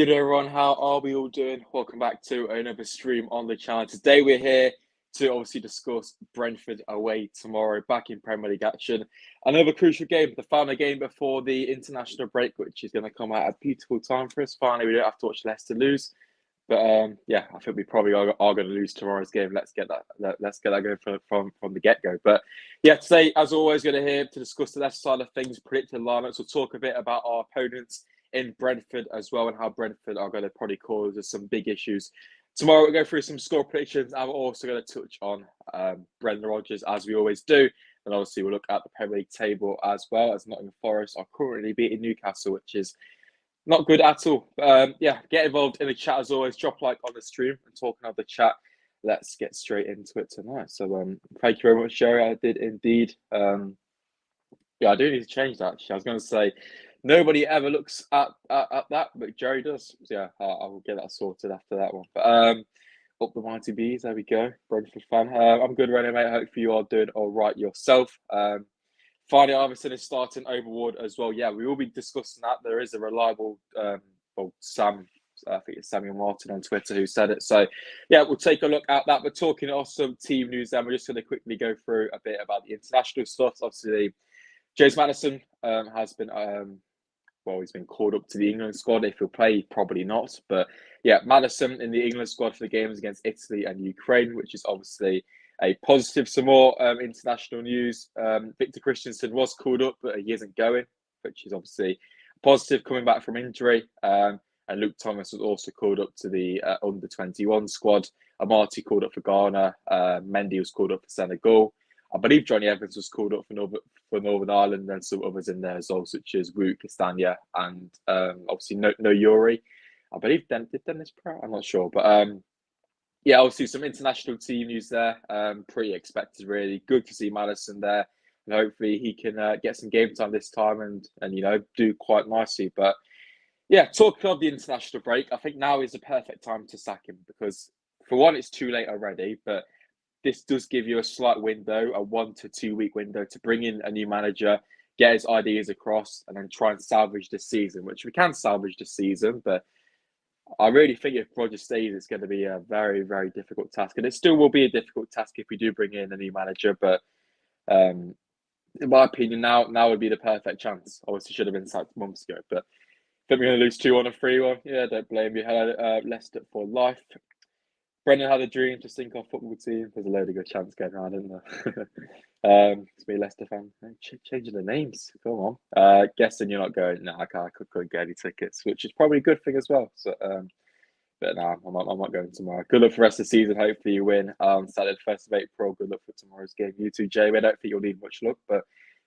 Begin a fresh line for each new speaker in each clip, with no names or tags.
you doing, everyone? How are we all doing? Welcome back to another stream on the channel. Today we're here to obviously discuss Brentford away tomorrow, back in Premier League action. Another crucial game, the final game before the international break, which is going to come at a beautiful time for us. Finally, we don't have to watch Leicester lose. But yeah, I think we probably are going to lose tomorrow's game. Let's get that going from the get-go. But yeah, today, as always, going to here to discuss the Leicester side of things, predicted lineups. We'll talk a bit about our opponents in Brentford as well, and how Brentford are going to probably cause us some big issues. Tomorrow we'll go through some score predictions, and we're also going to touch on Brendan Rodgers, as we always do. And obviously we'll look at the Premier League table as well, as Nottingham Forest are currently beating Newcastle, which is not good at all. Yeah, get involved in the chat as always. Drop a like on the stream, and talking of the chat, let's get straight into it tonight. So thank you very much, Sherry. I did indeed. Yeah, I do need to change that. Actually, I was going to say nobody ever looks at that, but Jerry does. So yeah, I will get that sorted after that one. But up the mighty bees. There we go. Brentford fan. I'm good, Rennie, mate. Hopefully you are doing all right yourself. Finally, Iverson is starting Overward as well. Yeah, we will be discussing that. There is a reliable, Sam, I think it's Samuel Martin on Twitter who said it. So, yeah, we'll take a look at that. We're talking also team news then. We're just going to quickly go through a bit about the international stuff. Obviously, James Maddison has been, he's been called up to the England squad. If he'll play, probably not. But, yeah, Maddison in the England squad for the games against Italy and Ukraine, which is obviously a positive. Some more international news. Victor Christensen was called up, but he isn't going, which is obviously positive coming back from injury. And Luke Thomas was also called up to the under-21 squad. Amati called up for Ghana. Mendy was called up for Senegal. I believe Johnny Evans was called up for Northern Ireland, and some others in there as well, such as Wout Castagna and obviously no Yuri. I believe Dennis Pratt. I'm not sure, but yeah, obviously some international team news there. Pretty expected, really. Good to see Maddison there, and hopefully he can get some game time this time and do quite nicely. But yeah, talking of the international break, I think now is the perfect time to sack him because, for one, it's too late already, but this does give you a slight window, a 1 to 2 week window to bring in a new manager, get his ideas across, and then try and salvage this season, which we can salvage this season. But I really think if Rodgers stays, it's going to be a very, very difficult task. And it still will be a difficult task if we do bring in a new manager. But in my opinion, now would be the perfect chance. Obviously, should have been sacked months ago. But I think we're going to lose 2-1 or 3-1. Yeah, don't blame you. Leicester for life. Brendan had a dream to sink our football team. There's a load of good chants going around, isn't there? It's me, Leicester fan. Changing the names. Come on. Guessing you're not going. No, I couldn't get any tickets, which is probably a good thing as well. So, but no, I'm not going tomorrow. Good luck for the rest of the season. Hopefully you win. Saturday, 1st of April. Good luck for tomorrow's game. You too, Jamie. I don't think you'll need much luck, but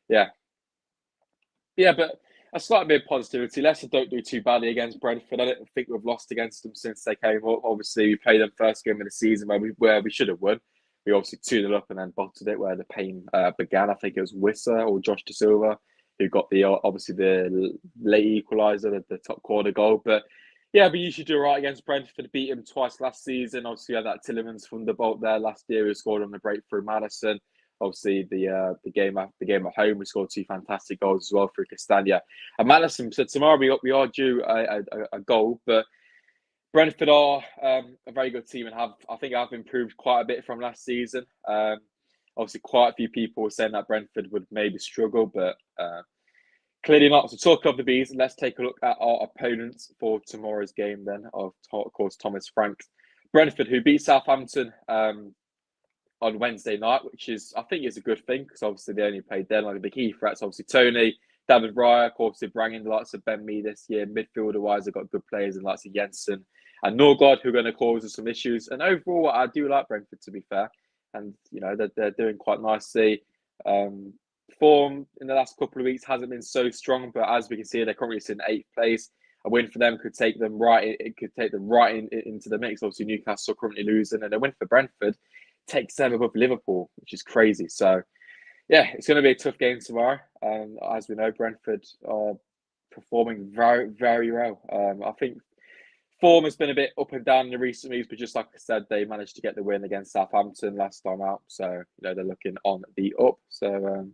yeah. Yeah, but a slight bit of positivity. Leicester don't do too badly against Brentford. I don't think we've lost against them since they came up. Obviously, we played them first game of the season where we should have won. We obviously 2-0 up and then bottled it where the pain began. I think it was Wissa or Josh De Silva who got the late equaliser, the top corner goal. But yeah, we usually do right against Brentford. Beat him twice last season. Obviously, we had that Tillemans thunderbolt there last year who scored on the breakthrough Maddison. Obviously, the game at home, we scored 2 fantastic goals as well through Castagna and Maddison. So tomorrow we are due a goal, but Brentford are a very good team and I think have improved quite a bit from last season. Obviously, quite a few people were saying that Brentford would maybe struggle, but clearly not. So talk of the bees, let's take a look at our opponents for tomorrow's game then. Of course, Thomas Franks. Brentford, who beat Southampton on Wednesday night, which I think is a good thing because obviously they only played then. Like the key threats, obviously Tony, David Raya, of course they bring in the likes of Ben Mee this year. Midfielder wise, they've got good players in the likes of Jensen and Norgard who are going to cause us some issues. And overall, I do like Brentford, to be fair, and they're doing quite nicely. Form in the last couple of weeks hasn't been so strong, but as we can see, they're currently in 8th place. A win for them could take them right. It could take them right into the mix. Obviously, Newcastle are currently losing, and a win for Brentford takes them above Liverpool, which is crazy. So, yeah, it's going to be a tough game tomorrow. As we know, Brentford are performing very, very well. I think form has been a bit up and down in the recent weeks, but just like I said, they managed to get the win against Southampton last time out. So, they're looking on the up. So,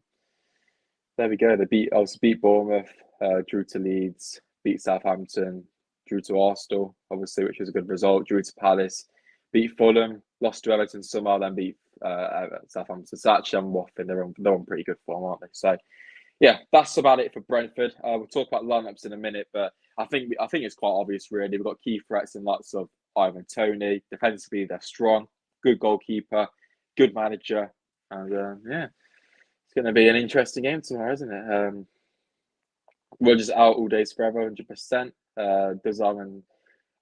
there we go. They beat Bournemouth, drew to Leeds, beat Southampton, drew to Arsenal, obviously, which was a good result. Drew to Palace, beat Fulham, lost to Everton somehow, then beat Southampton. So actually, I'm waffling. They're on pretty good form, aren't they? So yeah, that's about it for Brentford. We'll talk about lineups in a minute, but I think it's quite obvious. Really, we've got key threats in lots of Ivan Toney. Defensively, they're strong. Good goalkeeper, good manager, and yeah, it's going to be an interesting game tomorrow, isn't it? Rodgers out all days forever, 100%. Design,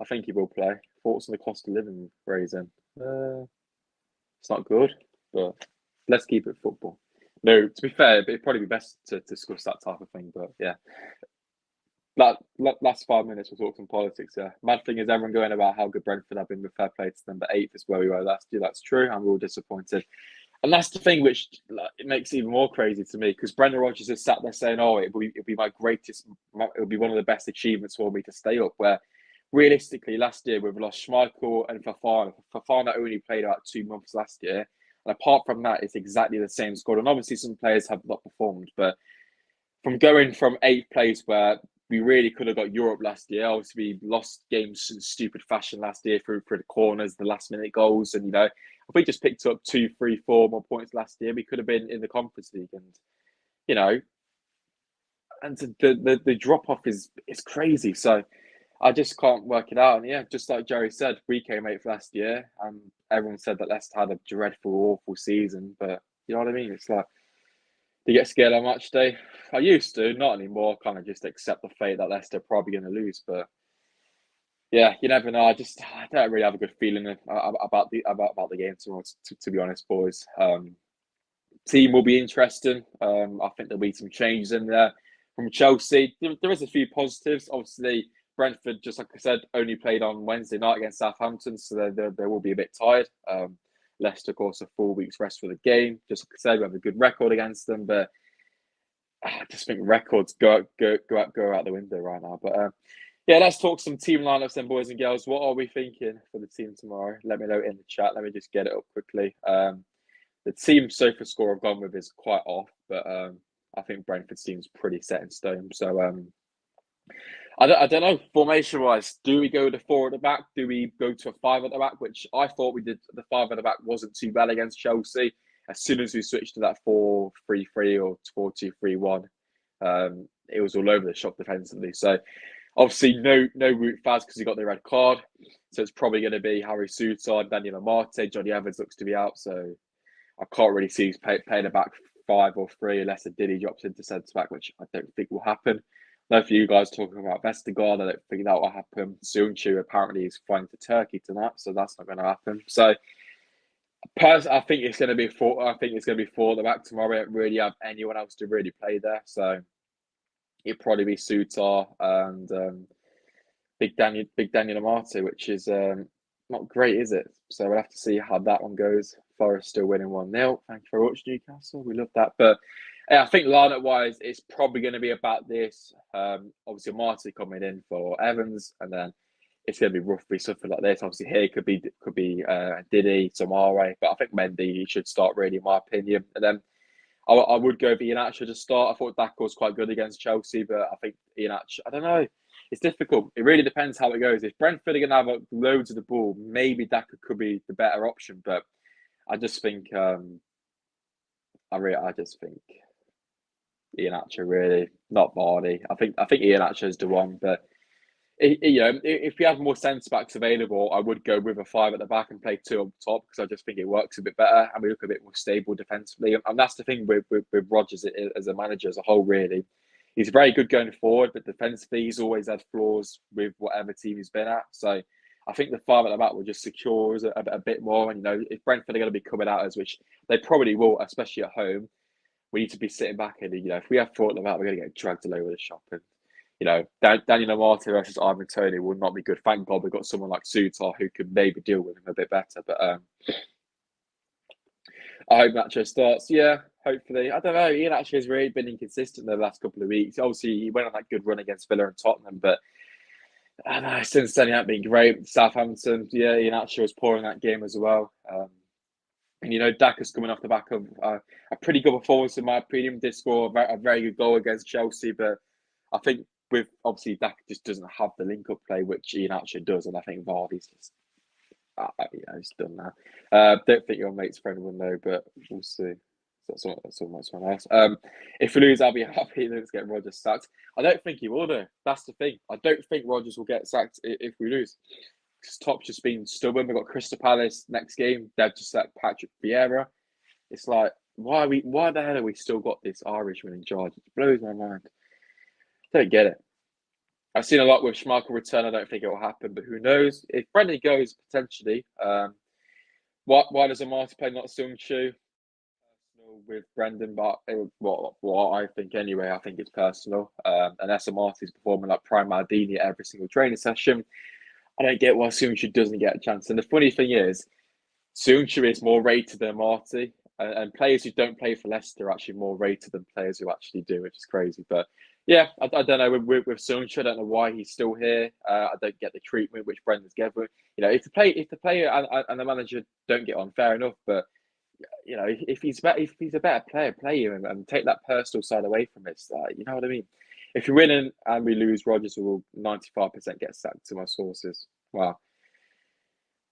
I think he will play. Thoughts on the cost of living raising? It's not good, but let's keep it football. No, to be fair, it'd probably be best to discuss that type of thing. But yeah, last 5 minutes we'll talk some politics. Yeah, mad thing is everyone going about how good Brentford have been with fair play to them, but 8th is where we were last year. That's true, and we're all disappointed. And that's the thing which it makes it even more crazy to me because Brendan Rodgers has sat there saying, "Oh, it'll be my greatest, it'll be one of the best achievements for me to stay up." Where realistically, last year we've lost Schmeichel and Fofana. Fofana only played about 2 months last year, and apart from that, it's exactly the same squad. And obviously, some players have not performed, but from going from 8th place where we really could have got Europe last year. Obviously, we lost games in stupid fashion last year through the corners, the last minute goals, and if we just picked up 2, 3, 4 more points last year, we could have been in the Conference League. And and the drop off is crazy. So I just can't work it out. And yeah, just like Jerry said, we came 8th last year, and everyone said that Leicester had a dreadful, awful season. But you know what I mean? It's like, do you get scared on match day? I used to, not anymore. Kind of just accept the fate that Leicester are probably going to lose. But yeah, you never know. I don't really have a good feeling about the game tomorrow. To be honest, boys. Team will be interesting. I think there'll be some changes in there from Chelsea. There is a few positives. Obviously, Brentford, just like I said, only played on Wednesday night against Southampton, so they will be a bit tired. Leicester, of course, a 4 weeks rest for the game. Just like I said, we have a good record against them, but I just think records go out the window right now. But yeah, let's talk some team lineups then, boys and girls. What are we thinking for the team tomorrow? Let me know in the chat. Let me just get it up quickly. The team sofa score I've gone with is quite off, but I think Brentford's team's pretty set in stone. So I don't know, formation-wise, do we go with the 4 at the back? Do we go to a 5 at the back? Which I thought we did. The 5 at the back wasn't too bad against Chelsea. As soon as we switched to that 4-3-3 or 4-2-3-1, it was all over the shop defensively. So obviously no Wout Faz because he got the red card. So it's probably going to be Harry Souttar, Daniel Amate, Johnny Evans looks to be out. So I can't really see he's playing a back 5 or 3 unless a Diddy drops into centre back, which I don't think will happen. I know for you guys talking about Vestergaard, I don't think that will happen. Soonchu apparently is flying to Turkey tonight, so that's not going to happen. So, I think it's going to be 4. I think it's going to be 4 at the back tomorrow. I don't really have anyone else to really play there, so it'd probably be Souttar and Big Daniel Amate, which is not great, is it? So we'll have to see how that one goes. Forest still winning 1-0. Thank you very much, Newcastle. We love that, but. I think lineup-wise, it's probably going to be about this. Obviously, Marty coming in for Evans, and then it's going to be roughly something like this. Obviously, here could be Diddy, Tomare, but I think Mendy should start really, in my opinion. And then I would go with Iheanacho to start. I thought Daka was quite good against Chelsea, but I think Iheanacho, I don't know. It's difficult. It really depends how it goes. If Brentford are going to have loads of the ball, maybe Daka could be the better option. But I just think, I just think. Iheanacho really, not Vardy. I think Iheanacho is the one, but if we have more centre backs available, I would go with a 5 at the back and play 2 up top because I just think it works a bit better and we look a bit more stable defensively. And that's the thing with Rodgers as a manager as a whole. Really, he's very good going forward, but defensively he's always had flaws with whatever team he's been at. So I think the 5 at the back will just secure us a bit more. And if Brentford are going to be coming at us, which they probably will, especially at home. We need to be sitting back and, if we have 4 at the back, we're going to get dragged all over the shop. And, Daniel Amate versus Ivan Toney will not be good. Thank God we've got someone like Souttar who could maybe deal with him a bit better. But I hope Nacho starts. Yeah, hopefully. I don't know. Ian actually has really been inconsistent the last couple of weeks. Obviously, he went on that good run against Villa and Tottenham, but I don't know, since then he hasn't been great. Southampton, yeah, Ian actually was pouring that game as well. And Daka's coming off the back of a pretty good performance in my opinion. Did score a very good goal against Chelsea, but I think with obviously Daka just doesn't have the link up play which Ian actually does, and I think Vardy's just he's done now. Don't think your mate's friend will know, but we'll see. Someone else. If we lose, I'll be happy. Let's get Rodgers sacked. I don't think he will though. That's the thing. I don't think Rodgers will get sacked if we lose. Because Top's just been stubborn. We've got Crystal Palace next game. They've just sacked Patrick Vieira. It's like, why the hell have we still got this Irishman in charge? It blows my mind. Don't get it. I've seen a lot with Schmeichel return. I don't think it will happen, but who knows? If Brendan goes, potentially. Why does Amati play not Seung-Shu? Personal with Brendan, but what I think anyway, I think it's personal. Unless Amati's performing like Prime Maldini at every single training session, I don't get why Seung-Shu doesn't get a chance. And the funny thing is, Seung-Shu is more rated than Amati. And players who don't play for Leicester are actually more rated than players who actually do, which is crazy. But yeah, I don't know with Seung-Shu. I don't know why he's still here. I don't get the treatment which Brendan's given. You know, if the player and the manager don't get on, fair enough. But you know, if he's a better player, play him and take that personal side away from it. You know what I mean? If you win and we lose, Rodgers will 95% get sacked. To my sources. Wow.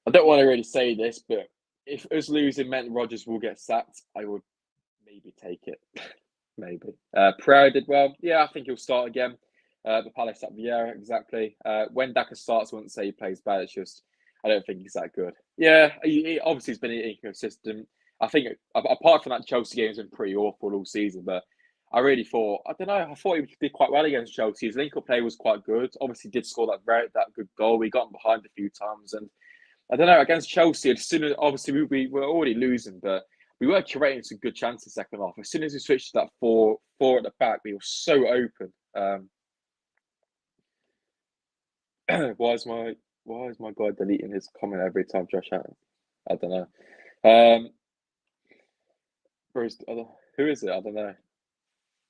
I don't want to really say this, but if us losing meant Rodgers will get sacked, I would maybe take it. Maybe. Pereira did well. Yeah, I think he'll start again. The Palace at Vieira, exactly. When Daka starts, I wouldn't say he plays bad. It's just, I don't think he's that good. Yeah, he obviously has been inconsistent. I think, apart from that Chelsea game, he's been pretty awful all season. But I really thought, I don't know, I thought he did quite well against Chelsea. His link-up play was quite good. Obviously, did score that good goal. We got him behind a few times. And I don't know, against Chelsea, as soon as, obviously, we were already losing, but we were creating some good chances second half. As soon as we switched to that four at the back, we were so open. Why is my guy deleting his comment every time Josh Allen? I don't know. Who is it? I don't know.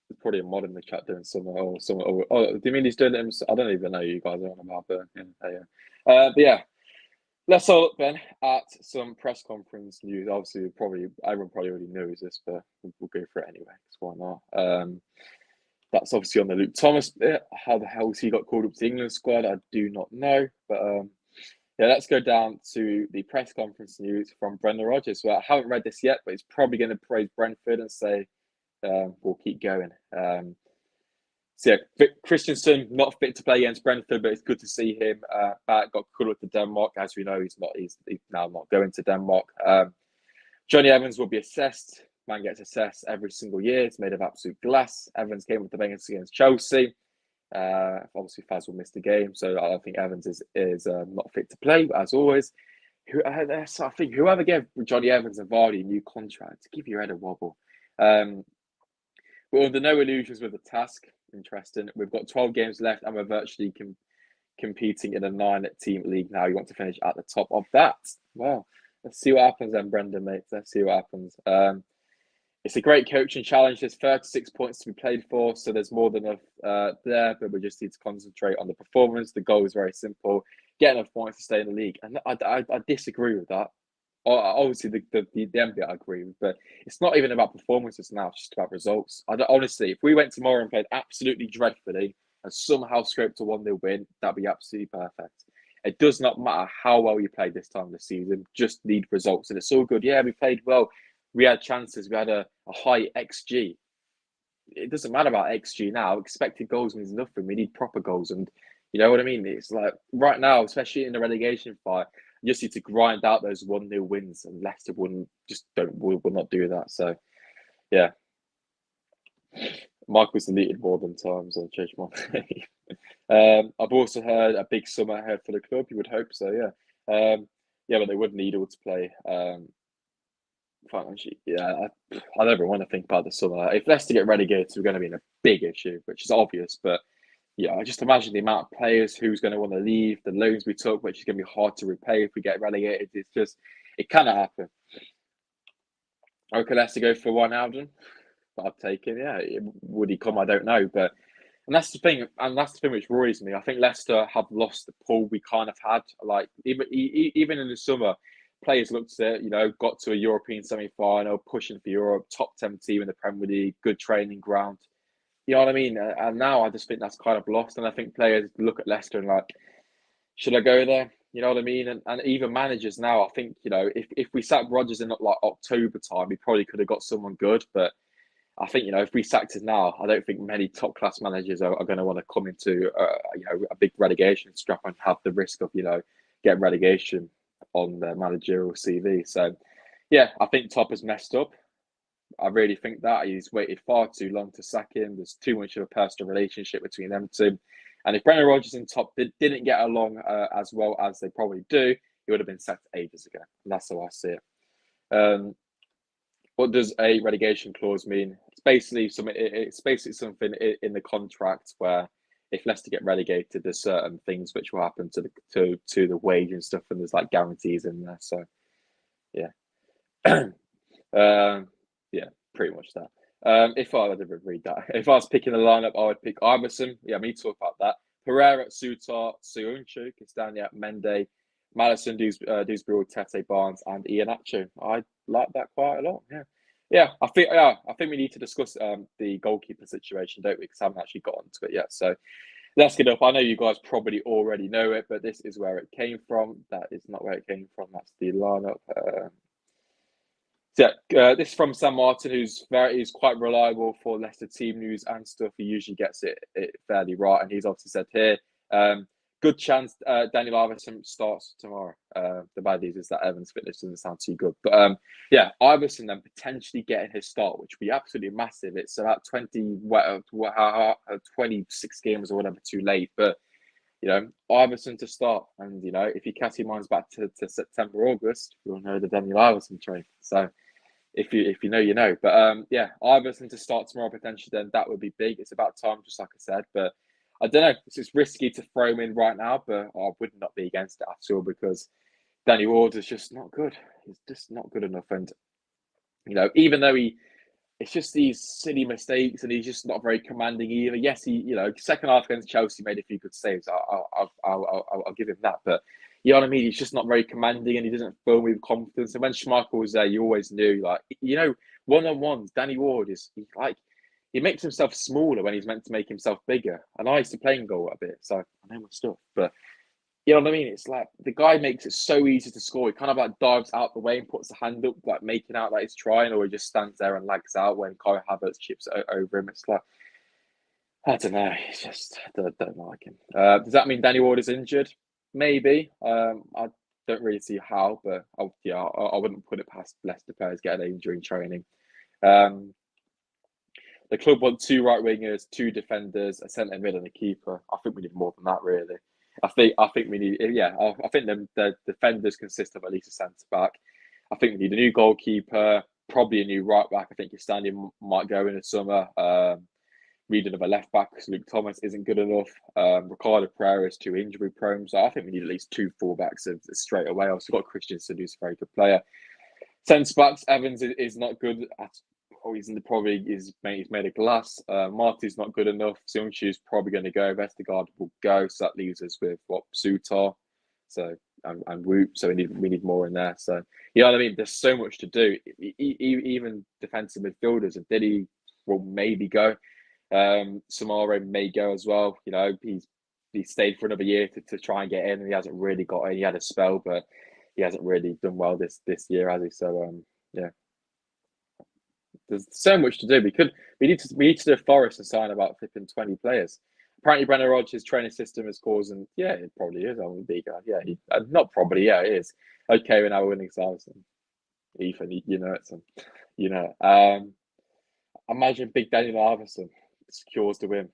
There's probably a mod in the chat doing something. Oh, do you mean he's doing it himself? I don't even know you guys are on about, but yeah. But yeah. Let's all look then at some press conference news. Obviously, everyone probably already knows this, but we'll go for it anyway. Because why not? That's obviously on the Luke Thomas bit. How the hell he got called up to the England squad, I do not know. But yeah, let's go down to the press conference news from Brendan Rodgers. Well, I haven't read this yet, but he's probably going to praise Brentford and say we'll keep going. So yeah, Christensen not fit to play against Brentford, but it's good to see him back. Got called up to Denmark, as we know. He's now not going to Denmark. Johnny Evans will be assessed. Man gets assessed every single year. It's made of absolute glass. Evans came with the Bengals against Chelsea. Obviously, Faz will miss the game, so I don't think Evans is not fit to play. But as always, I think whoever gave Johnny Evans and Vardy a new contract, give your head a wobble. We're under no illusions with the task. Interesting. We've got 12 games left and we're virtually competing in a 9-team league now. You want to finish at the top of that. Well, let's see what happens then, Brendan, mate. Let's see what happens. It's a great coaching challenge. There's 36 points to be played for, so there's more than enough there, but we just need to concentrate on the performance. The goal is very simple. Get enough points to stay in the league. And I disagree with that. Obviously, the end bit I agree with, but it's not even about performances now. It's just about results. Honestly, if we went tomorrow and played absolutely dreadfully and somehow scraped a 1-0 win, that'd be absolutely perfect. It does not matter how well you played this time of the season. Just need results, and it's all good. Yeah, we played well. We had chances. We had a high XG. It doesn't matter about XG now. Expected goals means nothing. We need proper goals, and you know what I mean. It's like right now, especially in the relegation fight. You just need to grind out those 1-0 wins, and Leicester will not do that. So, yeah. Michael's deleted more than times. I'll change my name. I've also heard a big summer ahead for the club. You would hope so, yeah. Yeah, but they would need all to play. Financially, yeah, I never want to think about the summer. If Leicester get relegated, we're going to be in a big issue, which is obvious, but yeah, I just imagine the amount of players who's going to want to leave, the loans we took, which is going to be hard to repay if we get relegated. It's just, it cannot happen. Okay, Leicester go for one Alden. I'd take him. Yeah, would he come? I don't know, but and that's the thing, which worries me. I think Leicester have lost the pull we kind of had. Like even in the summer, players looked at it, got to a European semi-final, pushing for Europe, top 10 team in the Premier League, good training ground. You know what I mean? And now I just think that's kind of lost. And I think players look at Leicester and like, should I go there? You know what I mean? And even managers now, I think, if we sacked Rodgers in like October time, we probably could have got someone good. But I think, if we sacked him now, I don't think many top class managers are going to want to come into, a big relegation strap and have the risk of, getting relegation on their managerial CV. So, yeah, I think Top has messed up. I really think that he's waited far too long to sack him. There's too much of a personal relationship between them two. And if Brendan Rodgers and Top didn't get along as well as they probably do, he would have been sacked ages ago. And that's how I see it. What does a relegation clause mean? It's basically something in the contract where if Leicester get relegated, there's certain things which will happen to the wage and stuff, and there's like guarantees in there. So, yeah. Yeah, pretty much that. If I would read that, if I was picking the lineup, I would pick Iverson. Yeah, me talk about that. Pereira, Sutar, Soyuncu, Castagna, Mende, Madison, Dewsbury, Tete, Barnes, and Iheanacho. I like that quite a lot. Yeah. I think we need to discuss the goalkeeper situation, don't we? Because I haven't actually got onto it yet. So let's get up. I know you guys probably already know it, but this is where it came from. That is not where it came from. That's the lineup. This is from Sam Martin, who's quite reliable for Leicester team news and stuff. He usually gets it fairly right, and he's obviously said here, good chance Daniel Iverson starts tomorrow. The bad news is that Evans' fitness doesn't sound too good, but Iverson then potentially getting his start, which would be absolutely massive. It's about 26 games or whatever too late, but Iverson to start, and if he cast your minds back to September, August, you'll know the Daniel Iverson train. So. If you know, you know. But Iverson to start tomorrow potentially, then that would be big. It's about time, just like I said. But I don't know. It's risky to throw him in right now, but I would not be against it at all because Danny Ward is just not good. He's just not good enough. And even though it's just these silly mistakes, and he's just not very commanding either. Yes, second half against Chelsea made a few good saves. I'll give him that, but. You know what I mean? He's just not very commanding and he doesn't fill me with confidence. And when Schmeichel was there, you always knew, one-on-ones, Danny Ward he makes himself smaller when he's meant to make himself bigger. And I used to play in goal a bit, so I know my stuff. But you know what I mean? It's like the guy makes it so easy to score. He kind of dives out the way and puts the hand up, making out that he's trying, or he just stands there and lags out when Kai Havertz chips over him. It's like, I don't know. It's just, I don't like him. Does that mean Danny Ward is injured? Maybe. I don't really see how, but I wouldn't put it past Leicester players getting an injury in training. The club want 2 right wingers, 2 defenders, a centre mid, and a keeper. I think we need more than that, really. I think we need. I think the defenders consist of at least a centre back. I think we need a new goalkeeper, probably a new right back. I think your standing might go in the summer. Reading of a left back because Luke Thomas isn't good enough. Ricardo Pereira is too injury prone, so I think we need at least 2 fullbacks straight away. Also got Christensen, who's a very good player. Centre backs, Evans is not good at. He's made of glass. Marty's not good enough. Soonchu's probably going to go. Vestergaard will go, so that leaves us with Sutar, so and Woop. So we need more in there. So you know what I mean. There's so much to do. Even defensive midfielders, and Diddy will maybe go. Samara may go as well. He stayed for another year to try and get in, and he hasn't really got in. He had a spell, but he hasn't really done well this year, has he? So there's so much to do. We need to do a Forest and sign about flipping 20 players. Apparently, Brendan Rodgers' training system is causing. Yeah, it probably is. I'm a big guy. Yeah, not probably. Yeah, it is. Okay, we're now winning sides. Ethan, imagine Big Daniel Iverson secures the win.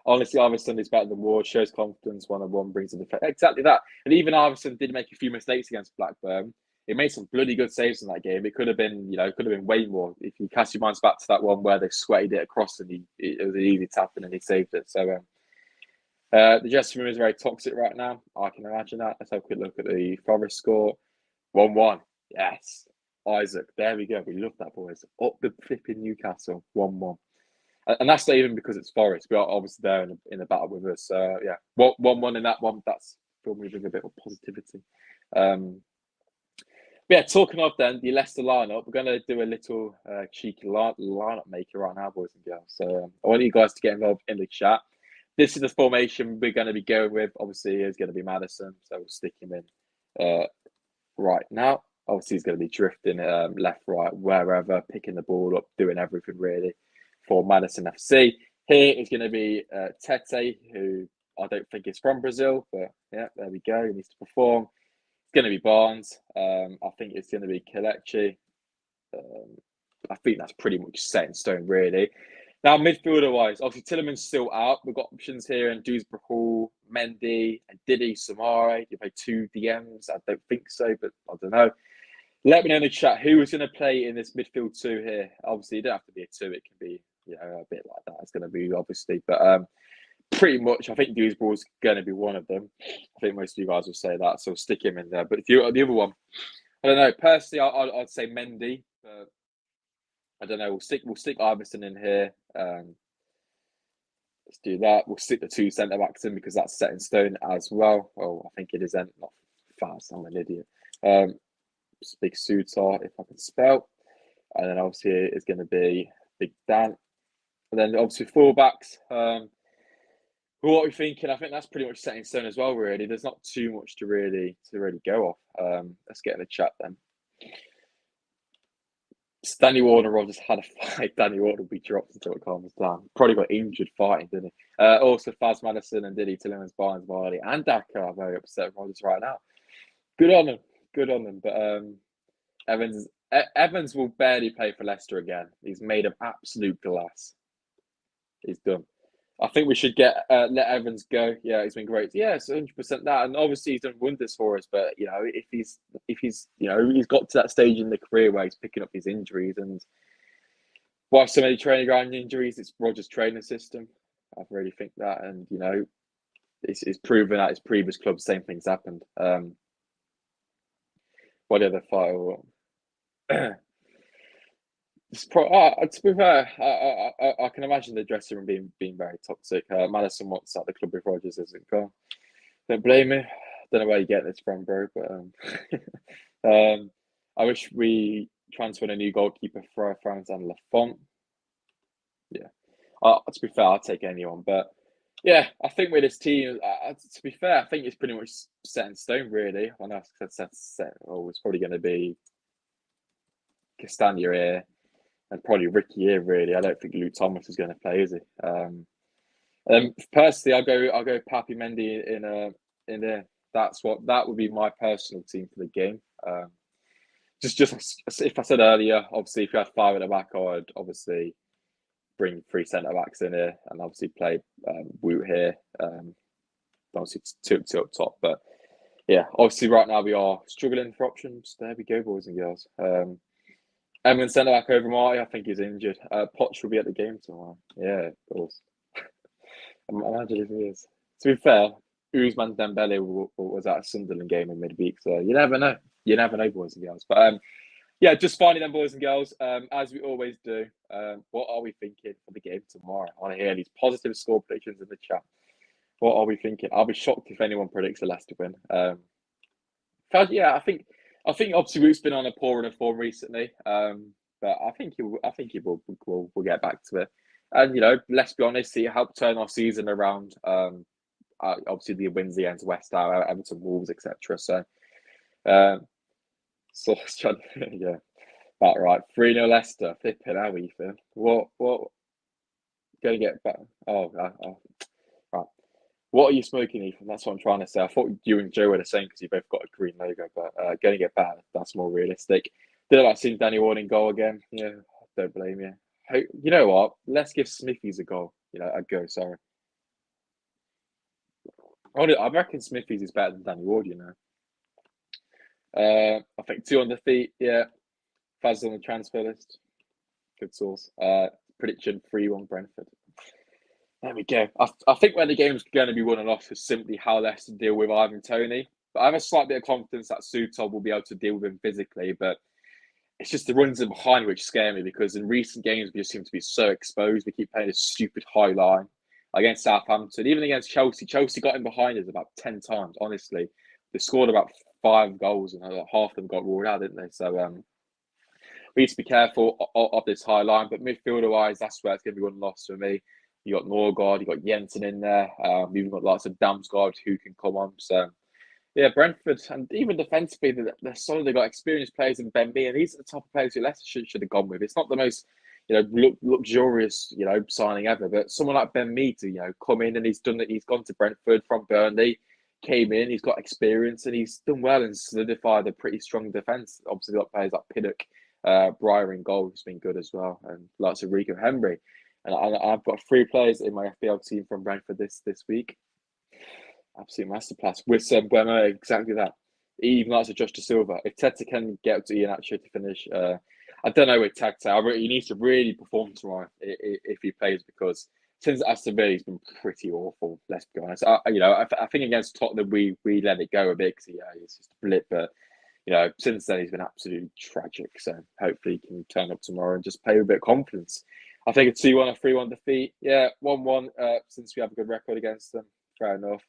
Honestly, Iverson is better than Ward, shows confidence, 1-on-1, brings the defense. Exactly that. And even Iverson did make a few mistakes against Blackburn. He made some bloody good saves in that game. It could have been, way more. If you cast your minds back to that one where they sweated it across and it was an easy tap and he saved it. So the dressing room is very toxic right now. I can imagine that. Let's have a quick look at the Forest score. 1-1. Yes. Isaac. There we go. We love that, boys. Up the flipping Newcastle. 1-1. And that's not even because it's Forest. We are obviously there in the battle with us. 1-1 in that one. That's filled me with a bit of positivity. Yeah, talking of then the Leicester lineup, we're going to do a little cheeky lineup maker right now, boys and girls. So I want you guys to get involved in the chat. This is the formation we're going to be going with. Obviously, it's going to be Maddison, so we'll stick him in right now. Obviously, he's going to be drifting left, right, wherever, picking the ball up, doing everything really for Maddison FC. Here is going to be Tete, who I don't think is from Brazil, but yeah, there we go. He needs to perform. It's going to be Barnes. I think it's going to be Kelechi. I think that's pretty much set in stone, really. Now, midfielder-wise, obviously Tillerman's still out. We've got options here in Dewsbury Hall, Mendy, and Didi Samare. You play 2 DMs? I don't think so, but I don't know. Let me know in the chat who is going to play in this midfield 2 here. Obviously, it don't have to be a 2. It can be, a bit like that. It's going to be, obviously. But pretty much, I think Dewsbury's going to be one of them. I think most of you guys will say that, so stick him in there. But if you the other one, I don't know. Personally, I'd say Mendy. But I don't know. We'll stick Iverson in here. Let's do that. We'll stick the 2 centre backs in because that's set in stone as well. Well, I think it is then not fast. I'm an idiot. Big Sutar, if I can spell. And then obviously it's going to be Big Dan. And then obviously fullbacks. What are we thinking? I think that's pretty much set in stone as well, really. There's not too much to really go off. Let's get in the chat then. Danny Ward and Rodgers had a fight. Danny Ward will be dropped until it calms down. Probably got injured fighting, didn't he? Also, Faz Madison and Diddy, Tillemans, Barnes, Vardy, and Daka are very upset with Rodgers right now. Good on them. Good on them. But Evans will barely play for Leicester again. He's made of absolute glass. He's done. I think we should let Evans go. Yeah, he's been great. Yeah, it's 100% that, and obviously he's done wonders for us. But if he's he's got to that stage in the career where he's picking up his injuries, and why so many training ground injuries? It's Rodgers' training system. I really think that, and it's proven at his previous club, same things happened. What other fight? To be fair, I can imagine the dressing room being very toxic. Madison wants out the club if Rodgers isn't gone. Don't blame me. Don't know where you get this from, bro. But I wish we transferred a new goalkeeper for France and Lafont. Yeah. To be fair, I'll take anyone. But yeah, I think with this team, to be fair, I think it's pretty much set in stone, really. I know I said set. Oh, it's probably going to be Castagna here. And probably Ricky here, really. I don't think Luke Thomas is going to play, is he? Personally, I'll go Papi Mendy in there. That would be my personal team for the game. Just if I said earlier, obviously if you had 5 at the back, I'd obviously bring 3 centre backs in here and obviously play Woot here. Obviously 2 up top, but yeah, obviously right now we are struggling for options. There we go, boys and girls. Everyone sent it back over Marty. I think he's injured. Potts will be at the game tomorrow. Yeah, of course. Imagine if he is. To be fair, Usman Dembele was at a Sunderland game in midweek, so you never know. You never know, boys and girls. But yeah, just finally then, boys and girls, as we always do, what are we thinking for the game tomorrow? I want to hear these positive score predictions in the chat. What are we thinking? I'll be shocked if anyone predicts a Leicester win. Yeah, I think obviously Root's been on a poor run of form recently, but I think he will get back to it. And let's be honest, he helped turn our season around. Obviously the wins against West Ham, Everton, Wolves, etc. So yeah, about right. 3-0 Leicester. Flipping how Ethan. What? Gonna get better. Right. What are you smoking, Ethan? That's what I'm trying to say. I thought you and Joe were the same because you both got a green logo, but going to get better. That's more realistic. Did I see Danny Ward in goal again? Yeah, don't blame you. You know what? Let's give Smithies a goal. A go, sorry. I reckon Smithies is better than Danny Ward, I think 2 on the feet, yeah. Faz on the transfer list. Good source. Prediction 3-1 Brentford. There we go. I think where the game's going to be won and lost is simply how Leicester deal with Ivan Toney. But I have a slight bit of confidence that Suter will be able to deal with him physically. But it's just the runs in behind which scare me because in recent games we just seem to be so exposed. We keep playing this stupid high line against Southampton, even against Chelsea. Chelsea got in behind us about 10 times. Honestly, they scored about 5 goals and half of them got ruled out, didn't they? So we need to be careful of this high line. But midfielder wise, that's where it's going to be one loss for me. You got Norgard, you got Jensen in there. We've even got lots of Damsgaard who can come on. So yeah, Brentford, and even defensively, they're solid. They've got experienced players in Ben B, and these are the type of players who Leicester should have gone with. It's not the most, luxurious, signing ever, but someone like Ben Mee to, come in and he's done it. He's gone to Brentford from Burnley, came in, he's got experience, and he's done well and solidified a pretty strong defence. Obviously, they've got players like Pinnock, Breyer in goal, who's been good as well, and lots of Rico Henry. And I've got 3 players in my FPL team from Brentford this week. Absolute masterclass. With Buemo, exactly that. He even likes to Josh De Silva. If Teta can get up to Ian Atcher to finish, I don't know with Tactile. He needs to really perform tomorrow if he plays, because since Aston Villa, he's been pretty awful. Let's be honest. I think against Tottenham, we let it go a bit because it's just a blip. But since then, he's been absolutely tragic. So hopefully, he can turn up tomorrow and just play with a bit of confidence. I think a 2-1 or 3-1 defeat. Yeah, 1-1. Since we have a good record against them, fair enough.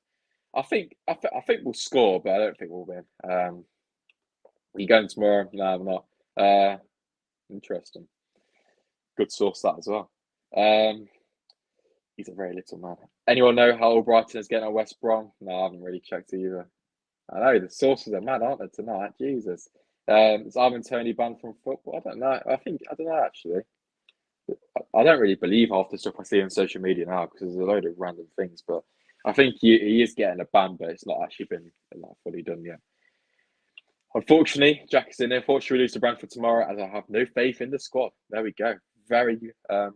I think we'll score, but I don't think we'll win. Are you going tomorrow? No, I'm not. Interesting. Good source that as well. He's a very little man. Anyone know how old Brighton is getting on West Brom? No, I haven't really checked it either. I know the sources are mad, aren't they, tonight? Jesus. Is Ivan Toney banned from football? I don't know. I don't know actually. I don't really believe half the stuff I see on social media now because there's a load of random things, but I think he is getting a ban, but it's not actually been fully done yet. Unfortunately, Jack is in there. Unfortunately, we lose to Brentford tomorrow, as I have no faith in the squad. There we go. Very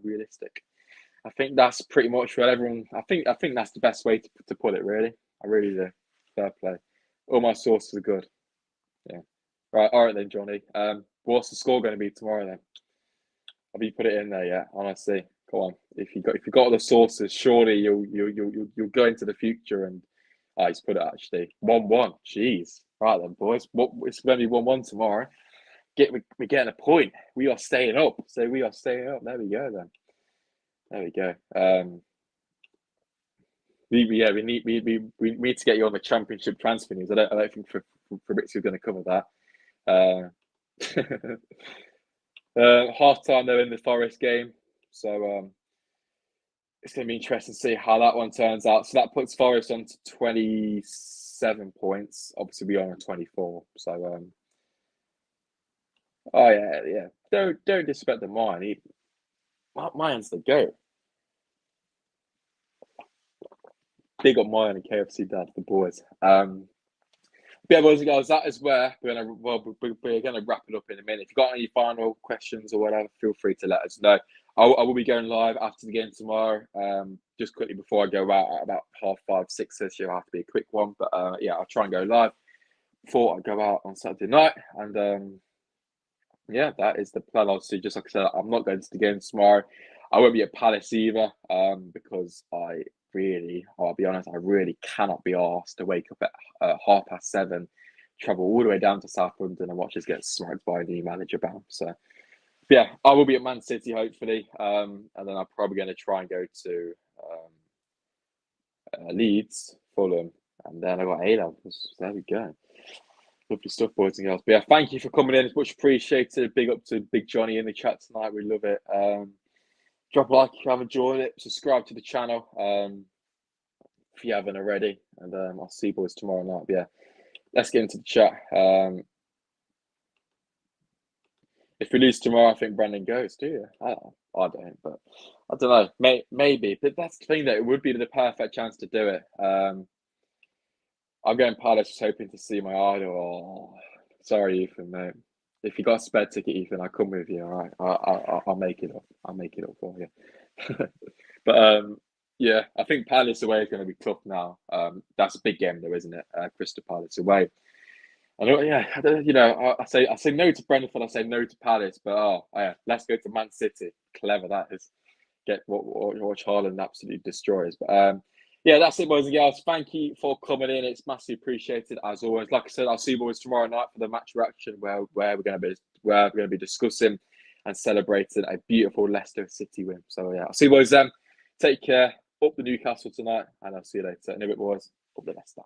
realistic. I think that's pretty much what everyone. I think that's the best way to put it. Really, I really do. Fair play. All my sources are good. Yeah. Right. All right then, Johnny. What's the score going to be tomorrow then? Have you put it in there yet? Honestly, come on. If you got all the sources, surely you'll go into the future and he's put it actually 1-1. Jeez, right then, boys. It's going to be 1-1 tomorrow. We're getting a point. We are staying up. So we are staying up. There we go then. There we go. We need to get you on the Championship transfer news. I don't think Fabrizio's going to cover that. Half time though in the Forest game, so it's going to be interesting to see how that one turns out. So that puts Forest on to 27 points. Obviously, we are on 24. So, oh yeah. Don't disrespect the mine. Mine's the goat. Big up mine and KFC Dad, the boys. Yeah, boys and girls, that is where we're gonna wrap it up in a minute. If you've got any final questions or whatever, feel free to let us know. I will be going live after the game tomorrow. Just quickly before I go out at about 5:30, 6. So it'll have to be a quick one, but yeah, I'll try and go live before I go out on Saturday night. And yeah, that is the plan. Obviously, just like I said, I'm not going to the game tomorrow. I won't be at Palace either, because I'll be honest, I really cannot be asked to wake up at 7:30, travel all the way down to South London and watch us get smoked by a new manager bound. So, yeah, I will be at Man City, hopefully. And then I'm probably going to try and go to Leeds, Fulham, and then I've got A-levels. There we go. Lovely stuff, boys and girls. But yeah, thank you for coming in. It's much appreciated. Big up to Big Johnny in the chat tonight. We love it. Drop a like if you have enjoyed it. Subscribe to the channel if you haven't already. And I'll see you boys tomorrow night. But yeah, let's get into the chat. If we lose tomorrow, I think Brandon goes, do you? I don't, but I don't know. Maybe. But that's the thing, that it would be the perfect chance to do it. I'm going Palace just hoping to see my idol. Oh, sorry, Ethan, mate. If you got a spare ticket, Ethan, I'll come with you. All right, I'll make it up. I'll make it up for you. But yeah, I think Palace away is going to be tough now. That's a big game, though, isn't it? Crystal Palace away. I know, yeah. I say no to Brentford. I say no to Palace. But yeah, let's go to Man City. Clever that is. Get watch Haaland absolutely destroys. But yeah, that's it, boys and girls. Thank you for coming in. It's massively appreciated as always. Like I said, I'll see you boys tomorrow night for the match reaction, where we're going to be discussing and celebrating a beautiful Leicester City win. So yeah, I'll see you boys then. Take care. Up the Newcastle tonight, and I'll see you later. In a bit, boys. Up the Leicester.